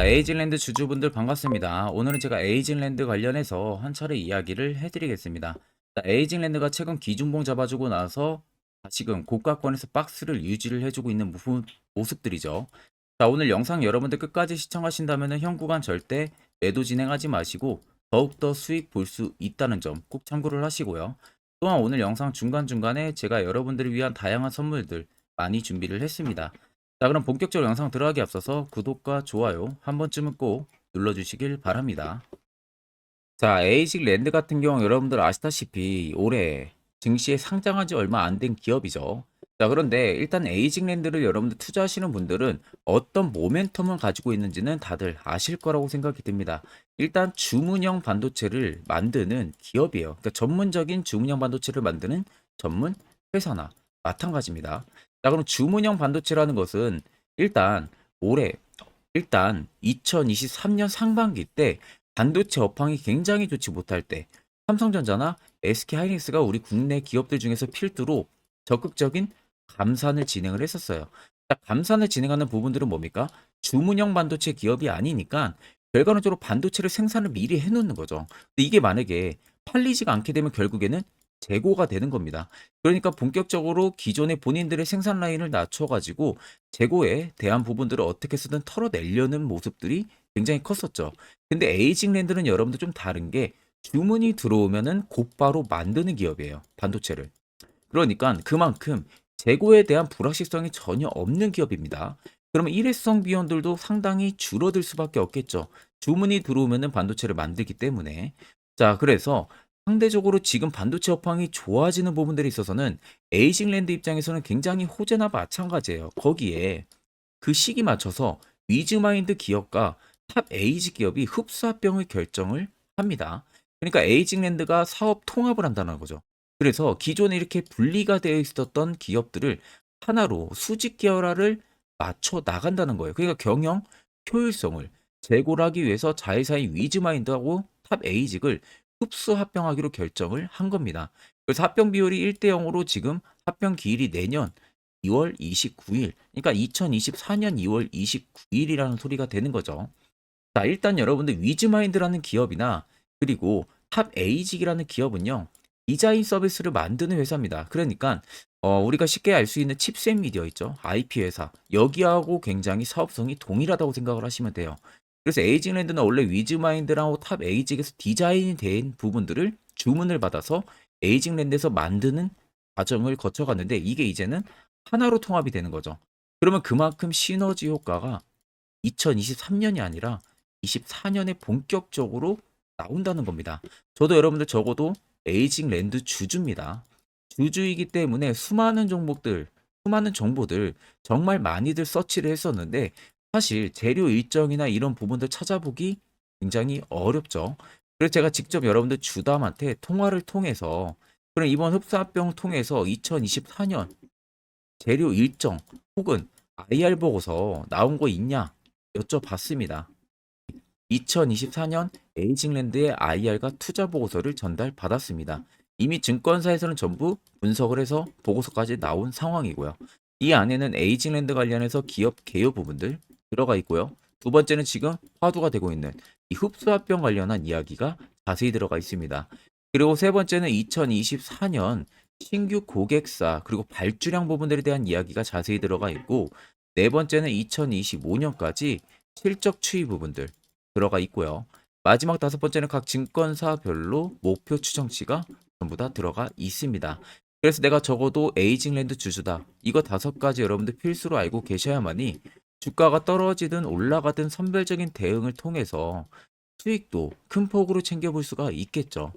자, 에이징랜드 주주분들 반갑습니다. 오늘은 제가 에이징랜드 관련해서 한 차례 이야기를 해드리겠습니다. 자, 에이징랜드가 최근 기준봉 잡아주고 나서 다시금 고가권에서 박스를 유지를 해주고 있는 모습들이죠. 자, 오늘 영상 여러분들 끝까지 시청하신다면 현 구간 절대 매도 진행하지 마시고 더욱더 수익 볼 수 있다는 점 꼭 참고를 하시고요. 또한 오늘 영상 중간중간에 제가 여러분들을 위한 다양한 선물들 많이 준비를 했습니다. 자, 그럼 본격적으로 영상 들어가기 앞서서 구독과 좋아요 한 번쯤은 꼭 눌러주시길 바랍니다. 자, 에이직 랜드 같은 경우 여러분들 아시다시피 올해 증시에 상장한 지 얼마 안 된 기업이죠. 자, 그런데 일단 에이직 랜드를 여러분들 투자하시는 분들은 어떤 모멘텀을 가지고 있는지는 다들 아실 거라고 생각이 듭니다. 일단 주문형 반도체를 만드는 기업이에요. 그러니까 전문적인 주문형 반도체를 만드는 전문 회사나 마찬가지입니다. 자, 그럼 주문형 반도체라는 것은 일단 올해 일단 2023년 상반기 때 반도체 업황이 굉장히 좋지 못할 때 삼성전자나 SK하이닉스가 우리 국내 기업들 중에서 필두로 적극적인 감산을 진행을 했었어요. 자, 감산을 진행하는 부분들은 뭡니까? 주문형 반도체 기업이 아니니까 결과론적으로 반도체를 생산을 미리 해놓는 거죠. 근데 이게 만약에 팔리지가 않게 되면 결국에는 재고가 되는 겁니다. 그러니까 본격적으로 기존의 본인들의 생산 라인을 낮춰가지고 재고에 대한 부분들을 어떻게 쓰든 털어내려는 모습들이 굉장히 컸었죠. 근데 에이징랜드는 여러분들 좀 다른 게 주문이 들어오면은 곧바로 만드는 기업이에요. 반도체를. 그러니까 그만큼 재고에 대한 불확실성이 전혀 없는 기업입니다. 그러면 일회성 비용들도 상당히 줄어들 수밖에 없겠죠. 주문이 들어오면은 반도체를 만들기 때문에. 자, 그래서 상대적으로 지금 반도체 업황이 좋아지는 부분들이 있어서는 에이징랜드 입장에서는 굉장히 호재나 마찬가지예요. 거기에 그 시기 맞춰서 위즈마인드 기업과 탑 에이지 기업이 흡수합병을 결정을 합니다. 그러니까 에이징랜드가 사업 통합을 한다는 거죠. 그래서 기존에 이렇게 분리가 되어 있었던 기업들을 하나로 수직 계열화를 맞춰 나간다는 거예요. 그러니까 경영 효율성을 제고를 하기 위해서 자회사인 위즈마인드하고 탑 에이직을 흡수 합병하기로 결정을 한 겁니다. 그래서 합병 비율이 1대 0으로 지금 합병 기일이 내년 2월 29일, 그러니까 2024년 2월 29일이라는 소리가 되는 거죠. 자, 일단 여러분들 위즈마인드라는 기업이나 그리고 탑 에이직이라는 기업은요, 디자인 서비스를 만드는 회사입니다. 그러니까 우리가 쉽게 알 수 있는 칩셋 미디어 있죠, IP 회사. 여기하고 굉장히 사업성이 동일하다고 생각을 하시면 돼요. 그래서 에이징랜드는 원래 위즈마인드랑 탑 에이직에서 디자인이 된 부분들을 주문을 받아서 에이징랜드에서 만드는 과정을 거쳐갔는데 이게 이제는 하나로 통합이 되는 거죠. 그러면 그만큼 시너지 효과가 2023년이 아니라 24년에 본격적으로 나온다는 겁니다. 저도 여러분들 적어도 에이징 랜드 주주입니다. 주주이기 때문에 수많은 종목들, 수많은 정보들 정말 많이들 서치를 했었는데 사실 재료 일정이나 이런 부분들 찾아보기 굉장히 어렵죠. 그래서 제가 직접 여러분들 주담한테 통화를 통해서 그럼 이번 흡사병 통해서 2024년 재료 일정 혹은 IR 보고서 나온 거 있냐 여쭤봤습니다. 2024년 에이징랜드의 IR과 투자 보고서를 전달받았습니다. 이미 증권사에서는 전부 분석을 해서 보고서까지 나온 상황이고요. 이 안에는 에이징랜드 관련해서 기업 개요 부분들 들어가 있고요. 두 번째는 지금 화두가 되고 있는 이 흡수합병 관련한 이야기가 자세히 들어가 있습니다. 그리고 세 번째는 2024년 신규 고객사 그리고 발주량 부분들에 대한 이야기가 자세히 들어가 있고 네 번째는 2025년까지 실적 추이 부분들 들어가 있고요. 마지막 다섯 번째는 각 증권사별로 목표 추정치가 전부 다 들어가 있습니다. 그래서 내가 적어도 에이징랜드 주주다. 이거 다섯 가지 여러분들 필수로 알고 계셔야만이 주가가 떨어지든 올라가든 선별적인 대응을 통해서 수익도 큰 폭으로 챙겨볼 수가 있겠죠.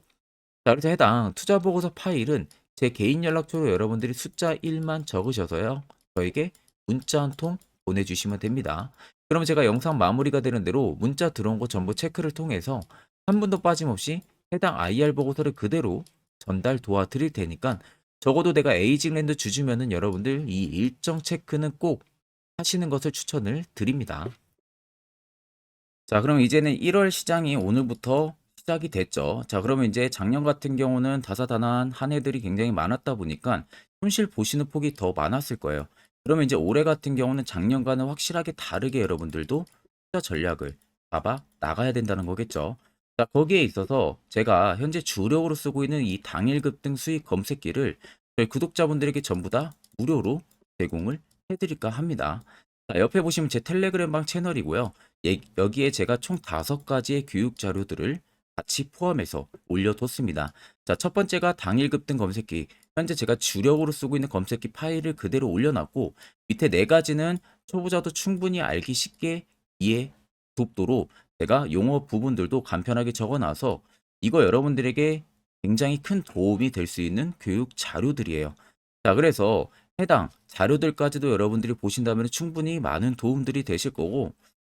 자, 그래서 해당 투자 보고서 파일은 제 개인 연락처로 여러분들이 숫자 1만 적으셔서요. 저에게 문자 한 통 보내주시면 됩니다. 그러면 제가 영상 마무리가 되는 대로 문자 들어온 거 전부 체크를 통해서 한 분도 빠짐없이 해당 IR 보고서를 그대로 전달 도와드릴 테니까 적어도 내가 에이징랜드 주주면은 여러분들 이 일정 체크는 꼭 하시는 것을 추천을 드립니다. 자, 그럼 이제는 1월 시장이 오늘부터 시작이 됐죠. 자, 그러면 이제 작년 같은 경우는 다사다난한 한 해들이 굉장히 많았다 보니까 손실 보시는 폭이 더 많았을 거예요. 그러면 이제 올해 같은 경우는 작년과는 확실하게 다르게 여러분들도 투자 전략을 잡아 나가야 된다는 거겠죠. 자, 거기에 있어서 제가 현재 주력으로 쓰고 있는 이 당일 급등 수익 검색기를 저희 구독자분들에게 전부 다 무료로 제공을 해드릴까 합니다. 자, 옆에 보시면 제 텔레그램방 채널이고요. 여기에 제가 총 5가지의 교육 자료들을 같이 포함해서 올려뒀습니다. 자, 첫 번째가 당일 급등 검색기. 현재 제가 주력으로 쓰고 있는 검색기 파일을 그대로 올려놨고, 밑에 4가지는 초보자도 충분히 알기 쉽게 이해 돕도록 제가 용어 부분들도 간편하게 적어놔서 이거 여러분들에게 굉장히 큰 도움이 될 수 있는 교육 자료들이에요. 자, 그래서 해당 자료들까지도 여러분들이 보신다면 충분히 많은 도움들이 되실 거고,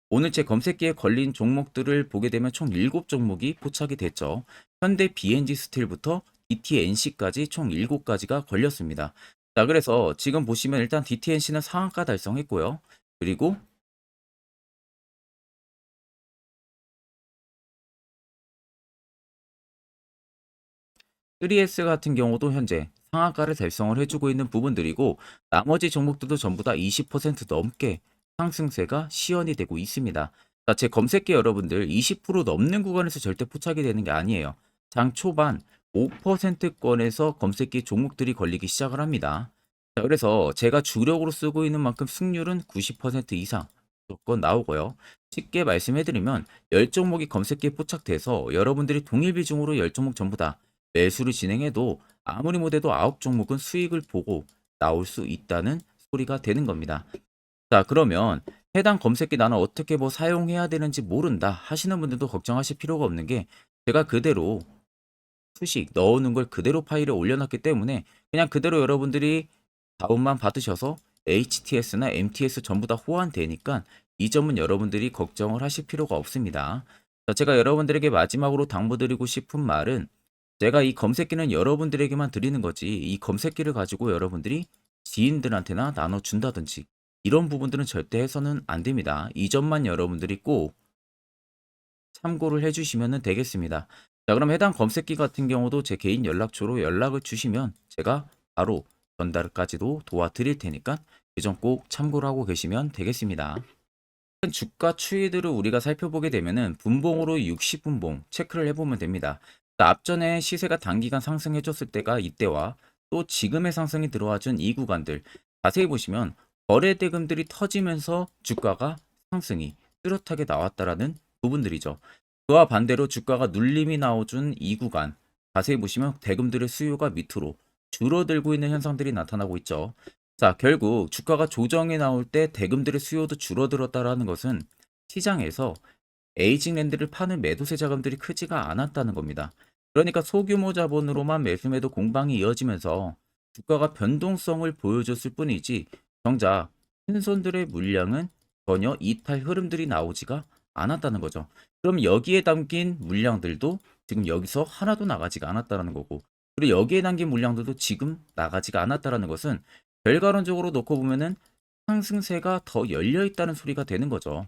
오늘 제 검색기에 걸린 종목들을 보게 되면 총 7종목이 포착이 됐죠. 현대 BNG 스틸부터 DTNC까지 총 7가지가 걸렸습니다. 자, 그래서 지금 보시면 일단 DTNC는 상한가 달성했고요. 그리고 3S 같은 경우도 현재 상한가를 달성을 해주고 있는 부분들이고, 나머지 종목들도 전부 다 20% 넘게 상승세가 시현이 되고 있습니다. 자, 제 검색기 여러분들 20% 넘는 구간에서 절대 포착이 되는 게 아니에요. 장 초반 5%권에서 검색기 종목들이 걸리기 시작을 합니다. 자, 그래서 제가 주력으로 쓰고 있는 만큼 승률은 90% 이상 무조건 나오고요. 쉽게 말씀해드리면 10종목이 검색기에 포착돼서 여러분들이 동일 비중으로 10종목 전부 다 매수를 진행해도 아무리 못해도 9종목은 수익을 보고 나올 수 있다는 소리가 되는 겁니다. 자, 그러면 해당 검색기 나는 어떻게 뭐 사용해야 되는지 모른다 하시는 분들도 걱정하실 필요가 없는 게, 제가 그대로 수식 넣어놓은 걸 그대로 파일에 올려놨기 때문에 그냥 그대로 여러분들이 다운만 받으셔서 HTS나 MTS 전부 다 호환되니까 이 점은 여러분들이 걱정을 하실 필요가 없습니다. 자, 제가 여러분들에게 마지막으로 당부드리고 싶은 말은, 제가 이 검색기는 여러분들에게만 드리는 거지 이 검색기를 가지고 여러분들이 지인들한테나 나눠준다든지 이런 부분들은 절대 해서는 안 됩니다. 이 점만 여러분들이 꼭 참고를 해주시면 되겠습니다. 자, 그럼 해당 검색기 같은 경우도 제 개인 연락처로 연락을 주시면 제가 바로 전달까지도 도와드릴 테니까 이 점 꼭 참고를 하고 계시면 되겠습니다. 주가 추이들을 우리가 살펴보게 되면은 분봉으로 60분봉 체크를 해보면 됩니다. 자, 앞전에 시세가 단기간 상승해줬을 때가 이때와 또 지금의 상승이 들어와준 이 구간들 자세히 보시면 거래 대금들이 터지면서 주가가 상승이 뚜렷하게 나왔다라는 부분들이죠. 그와 반대로 주가가 눌림이 나와준 이 구간 자세히 보시면 대금들의 수요가 밑으로 줄어들고 있는 현상들이 나타나고 있죠. 자, 결국 주가가 조정이 나올 때 대금들의 수요도 줄어들었다라는 것은 시장에서 에이징랜드를 파는 매도세 자금들이 크지가 않았다는 겁니다. 그러니까 소규모 자본으로만 매수 매도 공방이 이어지면서 주가가 변동성을 보여줬을 뿐이지, 정작 큰손들의 물량은 전혀 이탈 흐름들이 나오지가 않았다는 거죠. 그럼 여기에 담긴 물량들도 지금 여기서 하나도 나가지가 않았다는 거고, 그리고 여기에 담긴 물량들도 지금 나가지가 않았다는 것은 결과론적으로 놓고 보면은 상승세가 더 열려 있다는 소리가 되는 거죠.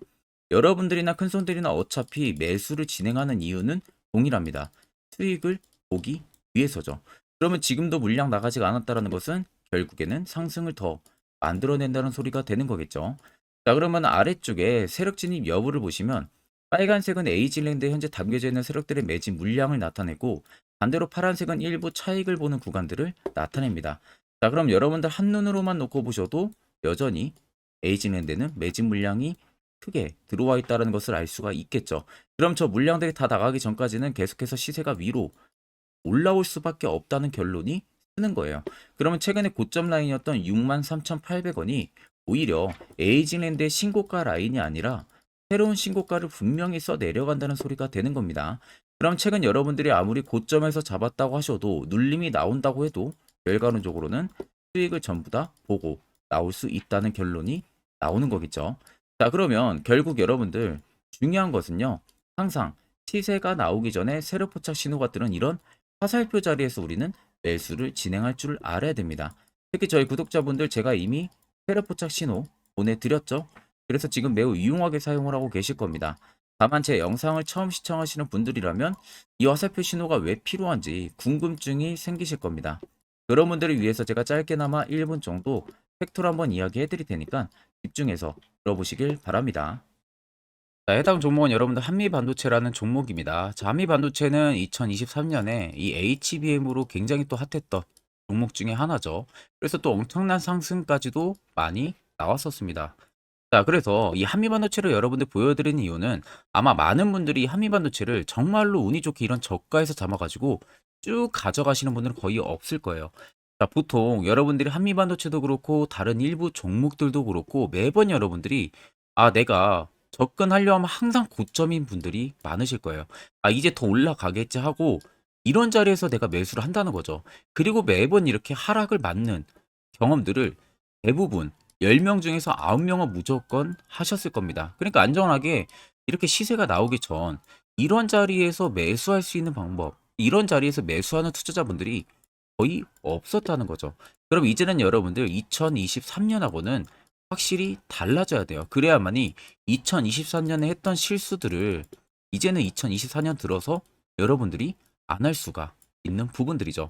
여러분들이나 큰손들이나 어차피 매수를 진행하는 이유는 동일합니다. 수익을 보기 위해서죠. 그러면 지금도 물량 나가지가 않았다는 것은 결국에는 상승을 더 만들어낸다는 소리가 되는 거겠죠. 자, 그러면 아래쪽에 세력 진입 여부를 보시면 빨간색은 에이징랜드에 현재 담겨져 있는 세력들의 매집 물량을 나타내고, 반대로 파란색은 일부 차익을 보는 구간들을 나타냅니다. 자, 그럼 여러분들 한눈으로만 놓고 보셔도 여전히 에이징랜드는 매집 물량이 크게 들어와 있다는 것을 알 수가 있겠죠. 그럼 저 물량들이 다 나가기 전까지는 계속해서 시세가 위로 올라올 수밖에 없다는 결론이 쓰는 거예요. 그러면 최근에 고점 라인이었던 63,800원이 오히려 에이징랜드의 신고가 라인이 아니라 새로운 신고가를 분명히 써 내려간다는 소리가 되는 겁니다. 그럼 최근 여러분들이 아무리 고점에서 잡았다고 하셔도 눌림이 나온다고 해도 결과론적으로는 수익을 전부 다 보고 나올 수 있다는 결론이 나오는 거겠죠. 자, 그러면 결국 여러분들 중요한 것은요, 항상 시세가 나오기 전에 세력 포착 신호가 뜨는 이런 화살표 자리에서 우리는 매수를 진행할 줄 알아야 됩니다. 특히 저희 구독자분들 제가 이미 세력 포착 신호 보내드렸죠. 그래서 지금 매우 유용하게 사용을 하고 계실 겁니다. 다만 제 영상을 처음 시청하시는 분들이라면 이 화살표 신호가 왜 필요한지 궁금증이 생기실 겁니다. 그런 분들을 위해서 제가 짧게나마 1분 정도 팩토를 한번 이야기해 드릴 테니까 집중해서 들어보시길 바랍니다. 자, 해당 종목은 여러분들 한미반도체라는 종목입니다. 자, 한미반도체는 2023년에 이 HBM으로 굉장히 또 핫했던 종목 중에 하나죠. 그래서 또 엄청난 상승까지도 많이 나왔었습니다. 자, 그래서 이 한미반도체를 여러분들 보여드리는 이유는 아마 많은 분들이 한미반도체를 정말로 운이 좋게 이런 저가에서 잡아가지고 쭉 가져가시는 분들은 거의 없을 거예요. 자, 보통 여러분들이 한미반도체도 그렇고 다른 일부 종목들도 그렇고 매번 여러분들이 내가 접근하려 하면 항상 고점인 분들이 많으실 거예요. 이제 더 올라가겠지 하고 이런 자리에서 내가 매수를 한다는 거죠. 그리고 매번 이렇게 하락을 맞는 경험들을 대부분 10명 중에서 9명은 무조건 하셨을 겁니다. 그러니까 안전하게 이렇게 시세가 나오기 전 이런 자리에서 매수할 수 있는 방법, 이런 자리에서 매수하는 투자자분들이 거의 없었다는 거죠. 그럼 이제는 여러분들 2023년하고는 확실히 달라져야 돼요. 그래야만이 2023년에 했던 실수들을 이제는 2024년 들어서 여러분들이 안 할 수가 있는 부분들이죠.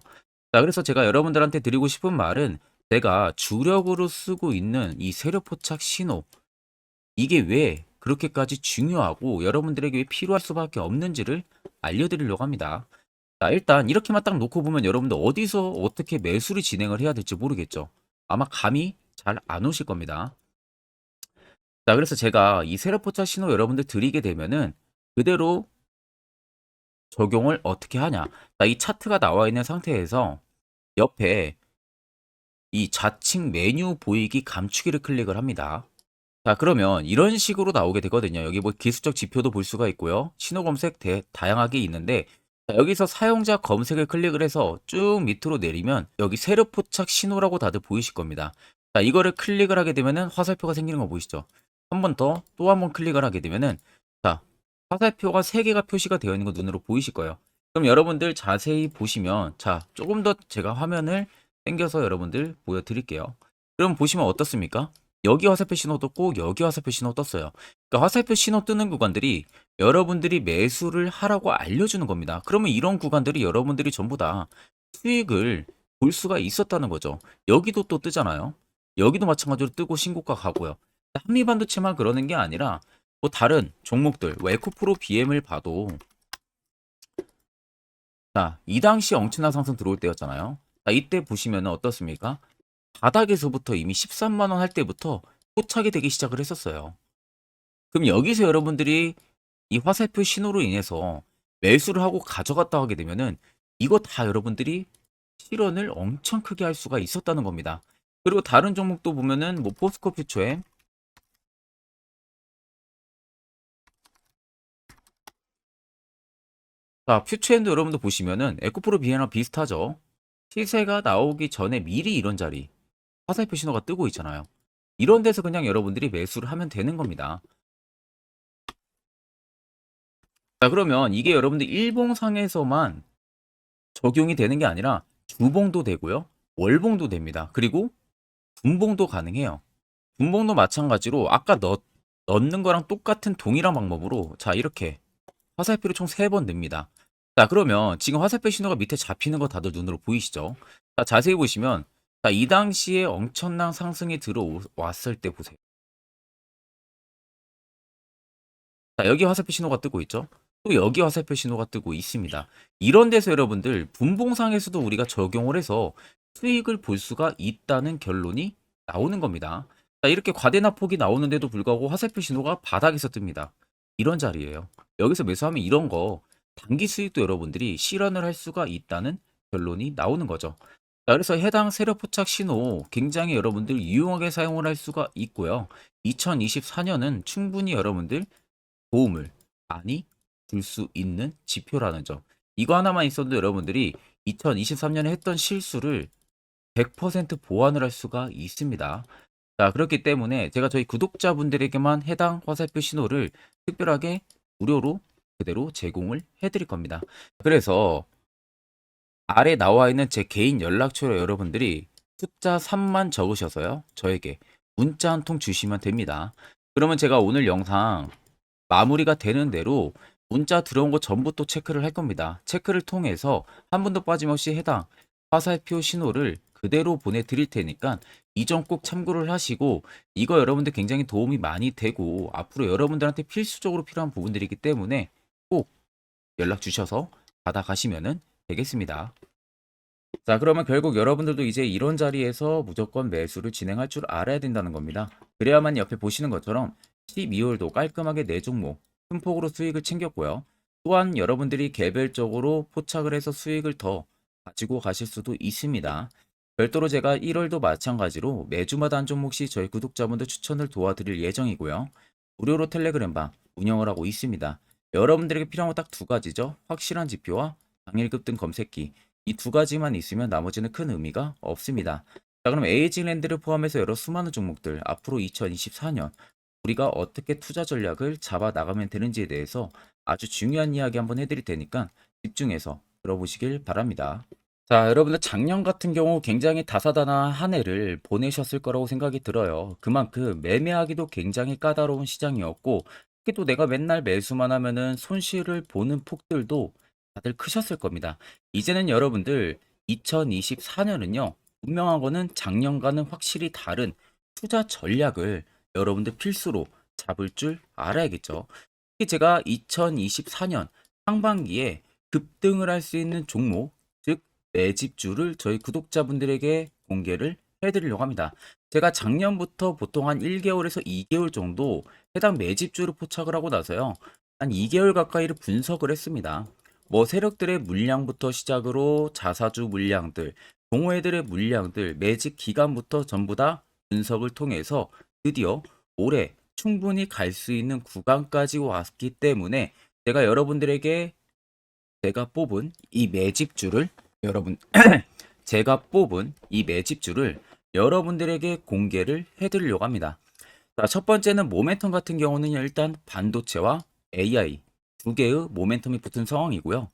자, 그래서 제가 여러분들한테 드리고 싶은 말은 제가 주력으로 쓰고 있는 이 세력 포착 신호, 이게 왜 그렇게까지 중요하고 여러분들에게 왜 필요할 수밖에 없는지를 알려드리려고 합니다. 자, 일단 이렇게만 딱 놓고 보면 여러분들 어디서 어떻게 매수를 진행을 해야 될지 모르겠죠. 아마 감이 잘 안 오실 겁니다. 자, 그래서 제가 이 세력 포착 신호 여러분들 드리게 되면은 그대로 적용을 어떻게 하냐. 자, 이 차트가 나와 있는 상태에서 옆에 이 좌측 메뉴 보이기 감추기를 클릭을 합니다. 자, 그러면 이런 식으로 나오게 되거든요. 여기 뭐 기술적 지표도 볼 수가 있고요. 신호 검색 다양하게 있는데, 자, 여기서 사용자 검색을 클릭을 해서 쭉 밑으로 내리면 여기 세로 포착 신호라고 다들 보이실 겁니다. 자, 이거를 클릭을 하게 되면은 화살표가 생기는 거 보이시죠? 한 번 더 또 한 번 클릭을 하게 되면은 자, 화살표가 3개가 표시가 되어 있는 거 눈으로 보이실 거예요. 그럼 여러분들 자세히 보시면 자, 조금 더 제가 화면을 당겨서 여러분들 보여드릴게요. 그럼 보시면 어떻습니까? 여기 화살표 신호 떴고 여기 화살표 신호 떴어요. 그러니까 화살표 신호 뜨는 구간들이 여러분들이 매수를 하라고 알려주는 겁니다. 그러면 이런 구간들이 여러분들이 전부 다 수익을 볼 수가 있었다는 거죠. 여기도 또 뜨잖아요. 여기도 마찬가지로 뜨고 신고가 가고요. 한미반도체만 그러는 게 아니라 뭐 다른 종목들, 뭐 에코프로 BM을 봐도 자, 이 당시 엄청난 상승 들어올 때였잖아요. 자, 이때 보시면 어떻습니까? 바닥에서부터 이미 13만 원 할 때부터 포착이 되기 시작을 했었어요. 그럼 여기서 여러분들이 이 화살표 신호로 인해서 매수를 하고 가져갔다 하게 되면은 이거 다 여러분들이 실현을 엄청 크게 할 수가 있었다는 겁니다. 그리고 다른 종목도 보면은 뭐 포스코 퓨처에 자, 퓨처엔도 여러분들 보시면은 에코프로 비에나 비슷하죠. 시세가 나오기 전에 미리 이런 자리 화살표 신호가 뜨고 있잖아요. 이런 데서 그냥 여러분들이 매수를 하면 되는 겁니다. 자, 그러면 이게 여러분들 일봉상에서만 적용이 되는 게 아니라 주봉도 되고요. 월봉도 됩니다. 그리고 분봉도 가능해요. 분봉도 마찬가지로 아까 넣는 거랑 똑같은 동일한 방법으로 자, 이렇게 화살표를 총 3번 냅니다. 자, 그러면 지금 화살표 신호가 밑에 잡히는 거 다들 눈으로 보이시죠? 자, 자세히 보시면 자, 이 당시에 엄청난 상승이 들어왔을 때 보세요. 자, 여기 화살표 신호가 뜨고 있죠? 또 여기 화살표 신호가 뜨고 있습니다. 이런 데서 여러분들 분봉상에서도 우리가 적용을 해서 수익을 볼 수가 있다는 결론이 나오는 겁니다. 자, 이렇게 과대납폭이 나오는데도 불구하고 화살표 신호가 바닥에서 뜹니다. 이런 자리예요. 여기서 매수하면 이런 거 단기 수익도 여러분들이 실현을 할 수가 있다는 결론이 나오는 거죠. 자, 그래서 해당 세력 포착 신호 굉장히 여러분들 유용하게 사용을 할 수가 있고요. 2024년은 충분히 여러분들 도움을 많이 줄 수 있는 지표라는 점. 이거 하나만 있어도 여러분들이 2023년에 했던 실수를 100% 보완을 할 수가 있습니다. 자, 그렇기 때문에 제가 저희 구독자분들에게만 해당 화살표 신호를 특별하게 무료로 그대로 제공을 해드릴 겁니다. 그래서 아래 나와 있는 제 개인 연락처로 여러분들이 숫자 3만 적으셔서요. 저에게 문자 한 통 주시면 됩니다. 그러면 제가 오늘 영상 마무리가 되는 대로 문자 들어온 거 전부 또 체크를 할 겁니다. 체크를 통해서 한 분도 빠짐없이 해당 화살표 신호를 그대로 보내드릴 테니까 이 점 꼭 참고를 하시고 이거 여러분들 굉장히 도움이 많이 되고 앞으로 여러분들한테 필수적으로 필요한 부분들이기 때문에 꼭 연락 주셔서 받아가시면 되겠습니다. 자, 그러면 결국 여러분들도 이제 이런 자리에서 무조건 매수를 진행할 줄 알아야 된다는 겁니다. 그래야만 옆에 보시는 것처럼 12월도 깔끔하게 4종목 큰 폭으로 수익을 챙겼고요. 또한 여러분들이 개별적으로 포착을 해서 수익을 더 가지고 가실 수도 있습니다. 별도로 제가 1월도 마찬가지로 매주마다 한 종목씩 저희 구독자분들 추천을 도와드릴 예정이고요. 무료로 텔레그램방 운영을 하고 있습니다. 여러분들에게 필요한 건 딱 두 가지죠. 확실한 지표와 당일 급등 검색기. 이 두 가지만 있으면 나머지는 큰 의미가 없습니다. 자, 그럼 에이징랜드를 포함해서 여러 수많은 종목들 앞으로 2024년 우리가 어떻게 투자 전략을 잡아 나가면 되는지에 대해서 아주 중요한 이야기 한번 해드릴 테니까 집중해서 들어보시길 바랍니다. 자, 여러분들 작년 같은 경우 굉장히 다사다난한 한 해를 보내셨을 거라고 생각이 들어요. 그만큼 매매하기도 굉장히 까다로운 시장이었고, 특히 또 내가 맨날 매수만 하면은 손실을 보는 폭들도 다들 크셨을 겁니다. 이제는 여러분들 2024년은요, 분명한 거는 작년과는 확실히 다른 투자 전략을 여러분들 필수로 잡을 줄 알아야겠죠. 특히 제가 2024년 상반기에 급등을 할 수 있는 종목, 즉 매집주를 저희 구독자분들에게 공개를 해드리려고 합니다. 제가 작년부터 보통 한 1개월에서 2개월 정도 해당 매집주를 포착을 하고 나서요. 한 2개월 가까이를 분석을 했습니다. 뭐 세력들의 물량부터 시작으로 자사주 물량들, 동호회들의 물량들, 매집 기간부터 전부 다 분석을 통해서 드디어 올해 충분히 갈 수 있는 구간까지 왔기 때문에 제가 여러분들에게 제가 뽑은 이 매집주를 여러분 제가 뽑은 이 매집주를 여러분들에게 공개를 해드리려고 합니다. 자, 첫 번째는 모멘텀 같은 경우는 일단 반도체와 AI 두 개의 모멘텀이 붙은 상황이고요.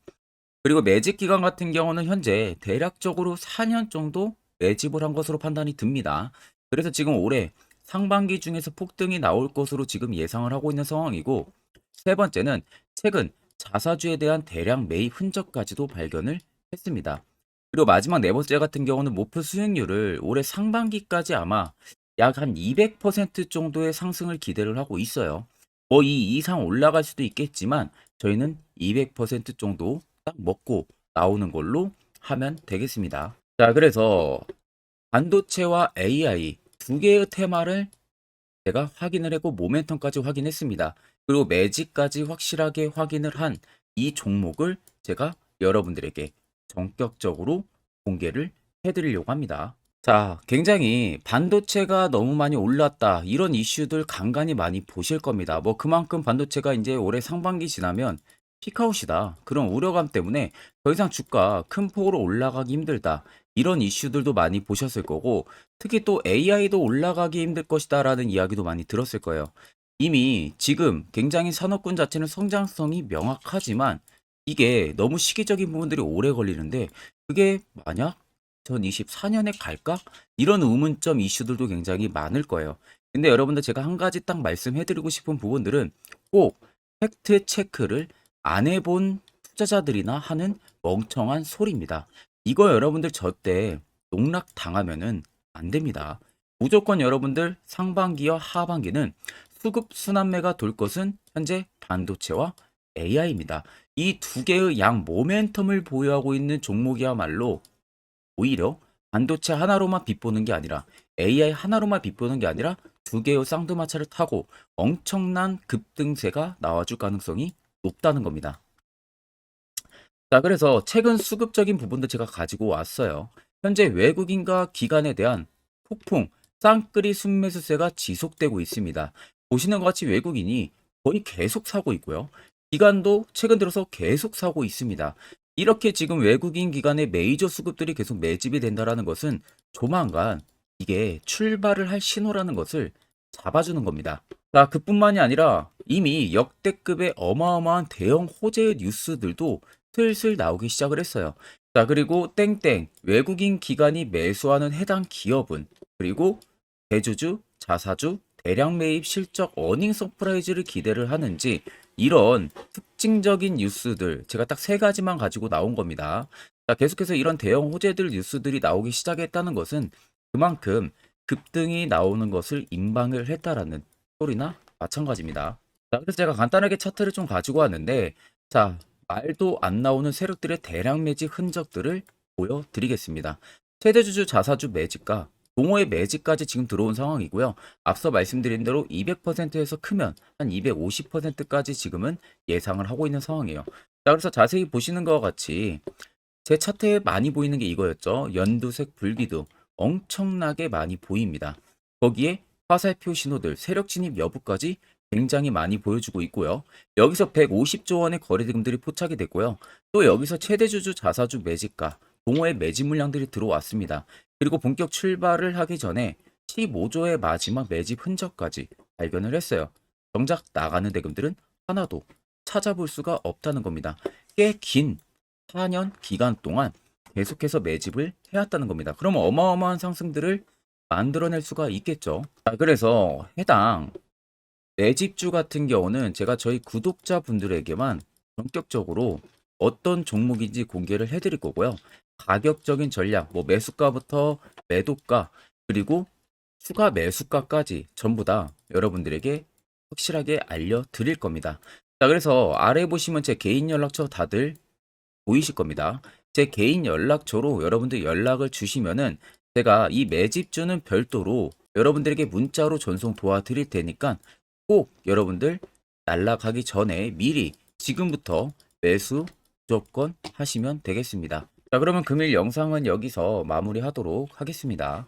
그리고 매집 기간 같은 경우는 현재 대략적으로 4년 정도 매집을 한 것으로 판단이 듭니다. 그래서 지금 올해 상반기 중에서 폭등이 나올 것으로 지금 예상을 하고 있는 상황이고, 세 번째는 최근 자사주에 대한 대량 매입 흔적까지도 발견을 했습니다. 그리고 마지막 네 번째 같은 경우는 목표 수익률을 올해 상반기까지 아마 약 한 200% 정도의 상승을 기대를 하고 있어요. 뭐 이 이상 올라갈 수도 있겠지만 저희는 200% 정도 딱 먹고 나오는 걸로 하면 되겠습니다. 자, 그래서 반도체와 AI 두 개의 테마를 제가 확인을 했고 모멘텀까지 확인했습니다. 그리고 매직까지 확실하게 확인을 한 이 종목을 제가 여러분들에게 전격적으로 공개를 해드리려고 합니다. 자, 굉장히 반도체가 너무 많이 올랐다, 이런 이슈들 간간히 많이 보실 겁니다. 뭐 그만큼 반도체가 이제 올해 상반기 지나면 피크아웃이다, 그런 우려감 때문에 더 이상 주가 큰 폭으로 올라가기 힘들다, 이런 이슈들도 많이 보셨을 거고, 특히 또 AI도 올라가기 힘들 것이다 라는 이야기도 많이 들었을 거예요. 이미 지금 굉장히 산업군 자체는 성장성이 명확하지만 이게 너무 시기적인 부분들이 오래 걸리는데, 그게 만약 2024년에 갈까? 이런 의문점 이슈들도 굉장히 많을 거예요. 근데 여러분들 제가 한 가지 딱 말씀해드리고 싶은 부분들은 꼭 팩트 체크를 안 해본 투자자들이나 하는 멍청한 소리입니다. 이거 여러분들 절대 농락 당하면은 안 됩니다. 무조건 여러분들 상반기와 하반기는 수급 순환매가 돌 것은 현재 반도체와 AI입니다. 이 두 개의 양 모멘텀을 보유하고 있는 종목이야말로 오히려 반도체 하나로만 빗보는 게 아니라 AI 하나로만 빗보는 게 아니라 두 개의 쌍두마차를 타고 엄청난 급등세가 나와줄 가능성이 높다는 겁니다. 자, 그래서 최근 수급적인 부분도 제가 가지고 왔어요. 현재 외국인과 기관에 대한 폭풍 쌍끌이 순매수세가 지속되고 있습니다. 보시는 것 같이 외국인이 거의 계속 사고 있고요. 기관도 최근 들어서 계속 사고 있습니다. 이렇게 지금 외국인 기관의 메이저 수급들이 계속 매집이 된다라는 것은 조만간 이게 출발을 할 신호라는 것을 잡아주는 겁니다. 자, 그뿐만이 아니라 이미 역대급의 어마어마한 대형 호재의 뉴스들도 슬슬 나오기 시작을 했어요. 자, 그리고 땡땡 외국인 기관이 매수하는 해당 기업은, 그리고 대주주, 자사주, 대량 매입 실적 어닝 서프라이즈를 기대를 하는지, 이런 특징적인 뉴스들 제가 딱 세 가지만 가지고 나온 겁니다. 자, 계속해서 이런 대형 호재들 뉴스들이 나오기 시작했다는 것은 그만큼 급등이 나오는 것을 임방을 했다라는 소리나 마찬가지입니다. 자, 그래서 제가 간단하게 차트를 좀 가지고 왔는데, 자, 말도 안 나오는 세력들의 대량 매집 흔적들을 보여드리겠습니다. 최대주주 자사주 매집과 동호회 매집까지 지금 들어온 상황이고요. 앞서 말씀드린 대로 200%에서 크면 한 250%까지 지금은 예상을 하고 있는 상황이에요. 자, 그래서 자세히 보시는 것과 같이 제 차트에 많이 보이는 게 이거였죠. 연두색 불기둥 엄청나게 많이 보입니다. 거기에 화살표 신호들, 세력 진입 여부까지 굉장히 많이 보여주고 있고요. 여기서 150조 원의 거래대금들이 포착이 됐고요. 또 여기서 최대주주 자사주 매집가, 동호회 매집 물량들이 들어왔습니다. 그리고 본격 출발을 하기 전에 15조의 마지막 매집 흔적까지 발견을 했어요. 정작 나가는 대금들은 하나도 찾아볼 수가 없다는 겁니다. 꽤긴 4년 기간 동안 계속해서 매집을 해왔다는 겁니다. 그럼 어마어마한 상승들을 만들어낼 수가 있겠죠. 자, 그래서 해당 매집주 같은 경우는 제가 저희 구독자분들에게만 본격적으로 어떤 종목인지 공개를 해드릴 거고요. 가격적인 전략, 뭐 매수가부터 매도가, 그리고 추가 매수가까지 전부 다 여러분들에게 확실하게 알려드릴 겁니다. 자, 그래서 아래 보시면 제 개인 연락처 다들 보이실 겁니다. 제 개인 연락처로 여러분들 연락을 주시면은 제가 이 매집주는 별도로 여러분들에게 문자로 전송 도와드릴 테니까 꼭 여러분들 날라가기 전에 미리 지금부터 매수 무조건 하시면 되겠습니다. 자, 그러면 금일 영상은 여기서 마무리하도록 하겠습니다.